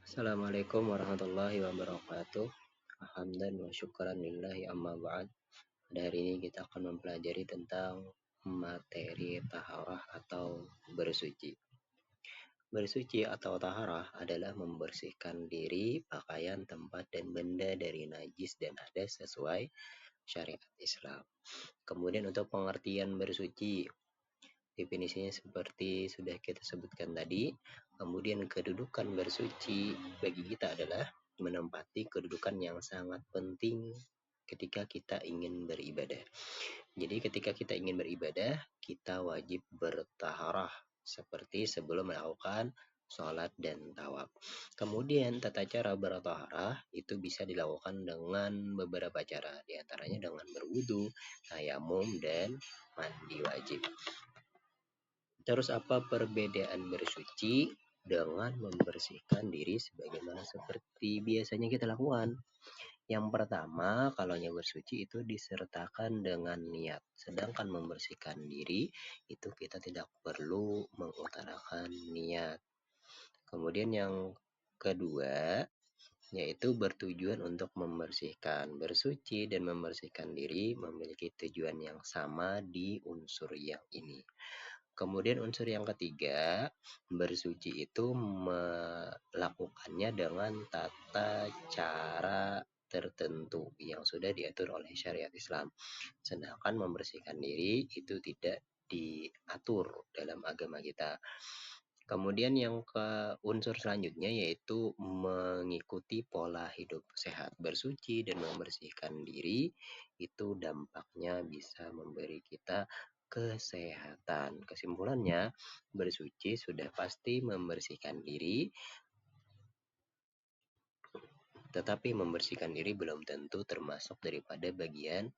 Assalamualaikum warahmatullahi wabarakatuh. Hamdan wa syukran lillahi amma ba'd. Pada hari ini kita akan mempelajari tentang materi taharah atau bersuci. Bersuci atau taharah adalah membersihkan diri, pakaian, tempat, dan benda dari najis dan hadas sesuai syariat Islam. Kemudian untuk pengertian bersuci, definisinya seperti sudah kita sebutkan tadi. Kemudian kedudukan bersuci bagi kita adalah menempati kedudukan yang sangat penting ketika kita ingin beribadah. Jadi ketika kita ingin beribadah, kita wajib bertaharah seperti sebelum melakukan sholat dan tawaf. Kemudian tata cara bertaharah itu bisa dilakukan dengan beberapa cara, diantaranya dengan berwudu, tayamum, dan mandi wajib. Terus apa perbedaan bersuci dengan membersihkan diri sebagaimana seperti biasanya kita lakukan? Yang pertama, kalau yang bersuci itu disertakan dengan niat. Sedangkan membersihkan diri itu kita tidak perlu mengutarakan niat. Kemudian yang kedua, yaitu bertujuan untuk membersihkan. Bersuci dan membersihkan diri memiliki tujuan yang sama di unsur yang ini. Kemudian unsur yang ketiga, bersuci itu melakukannya dengan tata cara tertentu yang sudah diatur oleh syariat Islam. Sedangkan membersihkan diri itu tidak diatur dalam agama kita. Kemudian yang ke unsur selanjutnya yaitu mengikuti pola hidup sehat. Bersuci dan membersihkan diri itu dampaknya bisa memberi kita kesehatan. Kesimpulannya, bersuci sudah pasti membersihkan diri, tetapi membersihkan diri belum tentu termasuk daripada bagian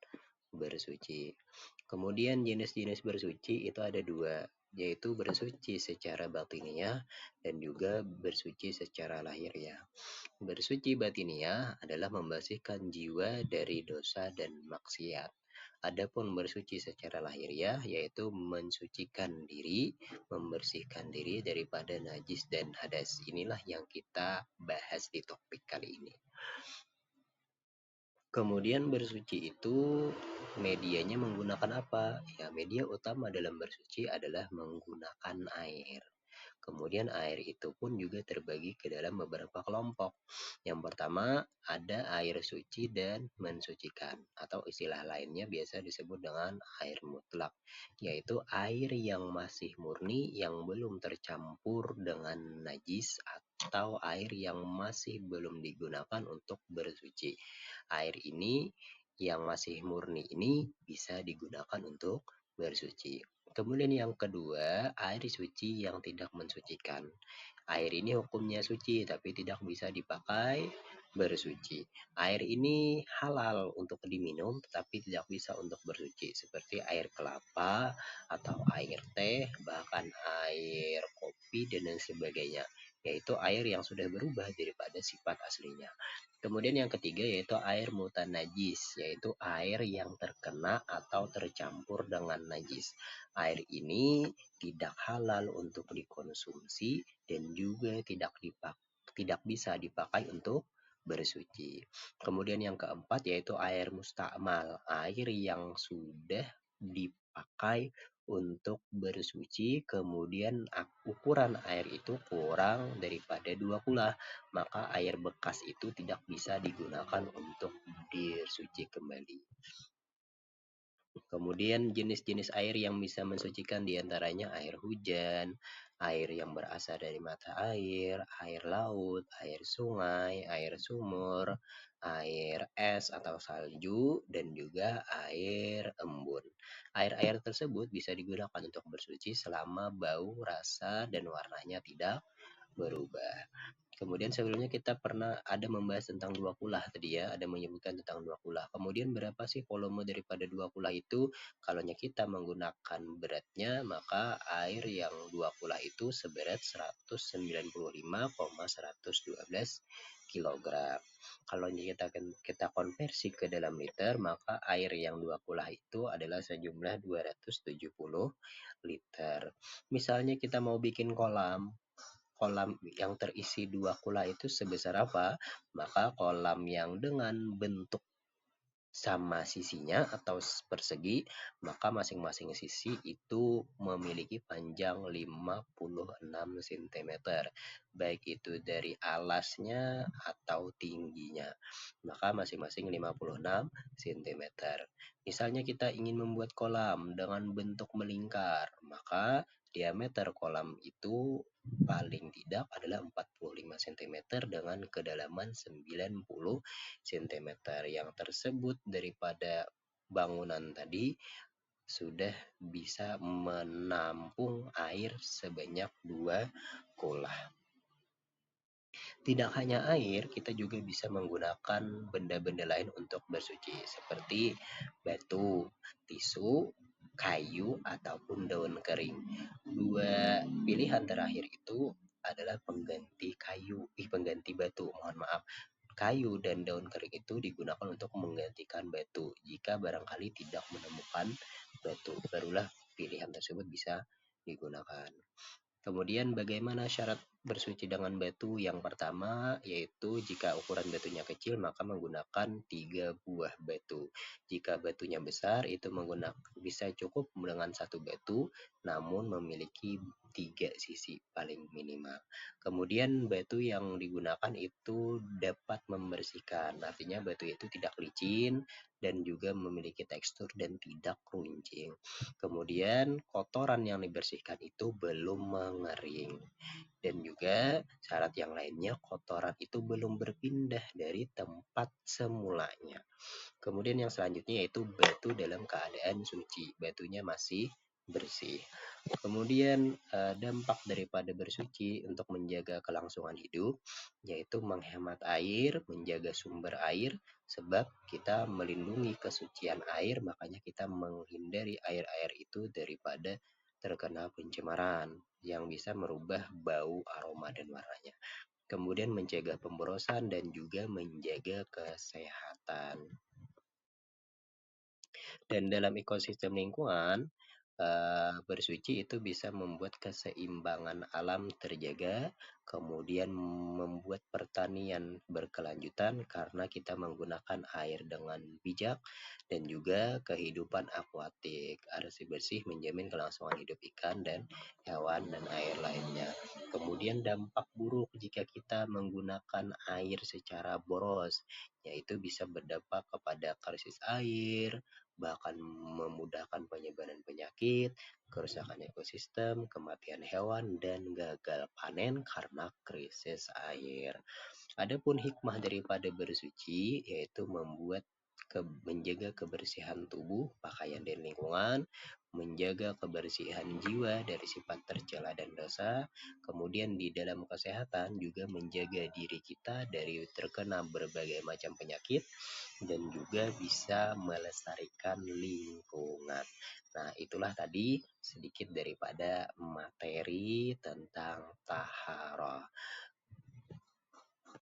bersuci. Kemudian jenis-jenis bersuci itu ada dua, yaitu bersuci secara batiniah dan juga bersuci secara lahiriah. Bersuci batiniah adalah membersihkan jiwa dari dosa dan maksiat. Adapun bersuci secara lahiriah yaitu mensucikan diri, membersihkan diri daripada najis dan hadas. Inilah yang kita bahas di topik kali ini. Kemudian bersuci itu medianya menggunakan apa? Ya, media utama dalam bersuci adalah menggunakan air. Kemudian air itu pun juga terbagi ke dalam beberapa kelompok. Yang pertama ada air suci dan mensucikan, atau istilah lainnya biasa disebut dengan air mutlak, yaitu air yang masih murni yang belum tercampur dengan najis atau air yang masih belum digunakan untuk bersuci. Air ini yang masih murni ini bisa digunakan untuk bersuci. Kemudian yang kedua, air suci yang tidak mensucikan. Air ini hukumnya suci tapi tidak bisa dipakai bersuci. Air ini halal untuk diminum tetapi tidak bisa untuk bersuci, seperti air kelapa atau air teh, bahkan air kopi dan lain sebagainya, yaitu air yang sudah berubah daripada sifat aslinya. Kemudian yang ketiga yaitu air mutanajis, yaitu air yang terkena atau tercampur dengan najis. Air ini tidak halal untuk dikonsumsi dan juga tidak bisa dipakai untuk bersuci. Kemudian yang keempat yaitu air mustakmal, air yang sudah dipakai untuk bersuci, kemudian ukuran air itu kurang daripada 2 kula, maka air bekas itu tidak bisa digunakan untuk bersuci kembali. Kemudian jenis-jenis air yang bisa mensucikan diantaranya air hujan, air yang berasal dari mata air laut, air sungai, air sumur, air es atau salju, dan juga air embun. Air-air tersebut bisa digunakan untuk bersuci selama bau, rasa, dan warnanya tidak berubah. Kemudian sebelumnya kita pernah ada membahas tentang 2 kulah tadi ya, ada menyebutkan tentang 2 kulah. Kemudian berapa sih volume daripada 2 kulah itu? Kalau kita menggunakan beratnya, maka air yang 2 kulah itu seberat 195,112 kg. Kalau kita konversi ke dalam liter, maka air yang 2 kulah itu adalah sejumlah 270 liter. Misalnya kita mau bikin kolam kolam yang terisi 2 kula itu sebesar apa, maka kolam yang dengan bentuk sama sisinya atau persegi, maka masing-masing sisi itu memiliki panjang 56 cm, baik itu dari alasnya atau tingginya. Maka masing-masing 56 cm. Misalnya kita ingin membuat kolam dengan bentuk melingkar, maka diameter kolam itu paling tidak adalah 45 cm dengan kedalaman 90 cm. Yang tersebut daripada bangunan tadi sudah bisa menampung air sebanyak 2 kula. Tidak hanya air, kita juga bisa menggunakan benda-benda lain untuk bersuci seperti batu, tisu, kayu, ataupun daun kering. Dua pilihan terakhir itu adalah pengganti batu, mohon maaf. Kayu dan daun kering itu digunakan untuk menggantikan batu. Jika barangkali tidak menemukan batu, barulah pilihan tersebut bisa digunakan. Kemudian bagaimana syarat bersuci dengan batu? Yang pertama yaitu jika ukuran batunya kecil maka menggunakan 3 buah batu. Jika batunya besar itu bisa cukup dengan 1 batu namun memiliki 3 sisi paling minimal. Kemudian batu yang digunakan itu dapat membersihkan, artinya batu itu tidak licin dan juga memiliki tekstur dan tidak runcing. Kemudian kotoran yang dibersihkan itu belum mengering. Dan juga syarat yang lainnya kotoran itu belum berpindah dari tempat semulanya. Kemudian yang selanjutnya yaitu batu dalam keadaan suci. Batunya masih bersih. Kemudian dampak daripada bersuci untuk menjaga kelangsungan hidup yaitu menghemat air, menjaga sumber air sebab kita melindungi kesucian air, makanya kita menghindari air-air itu daripada terkena pencemaran yang bisa merubah bau, aroma dan warnanya. Kemudian mencegah pemborosan dan juga menjaga kesehatan. Dan dalam ekosistem lingkungan, bersuci itu bisa membuat keseimbangan alam terjaga, kemudian membuat pertanian berkelanjutan karena kita menggunakan air dengan bijak, dan juga kehidupan akuatik. Air bersih menjamin kelangsungan hidup ikan dan hewan dan air lainnya. Kemudian dampak buruk jika kita menggunakan air secara boros, yaitu bisa berdampak kepada krisis air, bahkan memudahkan penyebaran penyakit, kerusakan ekosistem, kematian hewan, dan gagal panen karena krisis air. Adapun hikmah daripada bersuci yaitu menjaga kebersihan tubuh, pakaian dan lingkungan, menjaga kebersihan jiwa dari sifat tercela dan dosa, kemudian di dalam kesehatan juga menjaga diri kita dari terkena berbagai macam penyakit dan juga bisa melestarikan lingkungan. Nah, itulah tadi sedikit daripada materi tentang taharah.